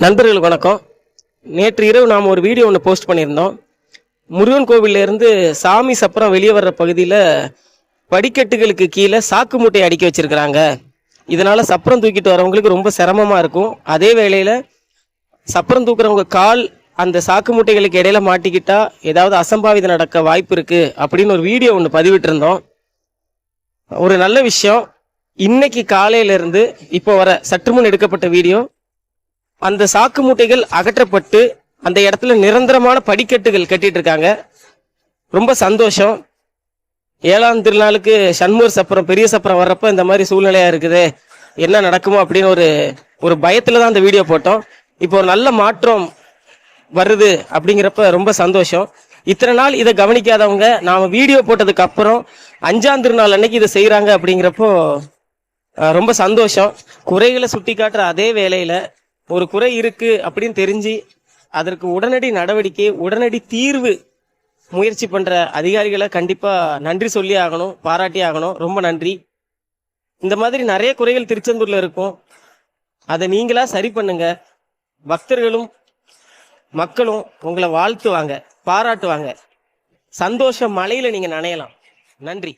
நண்பர்களுக்கு வணக்கம். நேற்று இரவு நாம் ஒரு வீடியோ ஒன்று போஸ்ட் பண்ணியிருந்தோம். முருகன் கோவிலிருந்து சாமி சப்பரம் வெளியே வர்ற பகுதியில் படிக்கட்டுகளுக்கு கீழே சாக்கு மூட்டையை அடுக்கி வச்சிருக்கிறாங்க. இதனால சப்பரம் தூக்கிட்டு வரவங்களுக்கு ரொம்ப சிரமமாக இருக்கும். அதே வேளையில் சப்பரம் தூக்குறவங்க கால் அந்த சாக்கு மூட்டைகளுக்கு இடையில மாட்டிக்கிட்டா ஏதாவது அசம்பாவிதம் நடக்க வாய்ப்பு இருக்கு அப்படின்னு ஒரு வீடியோ ஒன்று பதிவிட்டிருந்தோம். ஒரு நல்ல விஷயம், இன்னைக்கு காலையிலிருந்து இப்போ வர சற்று முன் எடுக்கப்பட்ட வீடியோ, அந்த சாக்கு மூட்டைகள் அகற்றப்பட்டு அந்த இடத்துல நிரந்தரமான படிக்கட்டுகள் கட்டிட்டு இருக்காங்க. ரொம்ப சந்தோஷம். 7ஆம் திருநாளுக்கு சண்முகர் சப்பரம் பெரிய சப்பரம் வர்றப்ப இந்த மாதிரி சூழ்நிலையா இருக்குது, என்ன நடக்குமோ அப்படின்னு ஒரு பயத்துல தான் அந்த வீடியோ போட்டோம். இப்போ ஒரு நல்ல மாற்றம் வருது அப்படிங்கிறப்ப ரொம்ப சந்தோஷம். இத்தனை நாள் இதை கவனிக்காதவங்க நாம வீடியோ போட்டதுக்கு அப்புறம் 5ஆம் திருநாள் அன்னைக்கு இதை செய்யறாங்க அப்படிங்கிறப்போ ரொம்ப சந்தோஷம். குறைகளை சுட்டி காட்டுற அதே வேளையில ஒரு குறை இருக்கு அப்படின்னு தெரிஞ்சு அதற்கு உடனடி நடவடிக்கை, உடனடி தீர்வு முயற்சி பண்ற அதிகாரிகளை கண்டிப்பா நன்றி சொல்லி ஆகணும், பாராட்டி ஆகணும். ரொம்ப நன்றி. இந்த மாதிரி நிறைய குறைகள் திருச்செந்தூர்ல இருக்கும், அதை நீங்களா சரி பண்ணுங்க. பக்தர்களும் மக்களும் உங்களை வாழ்த்துவாங்க, பாராட்டுவாங்க. சந்தோஷ மலையில நீங்க நனையலாம். நன்றி.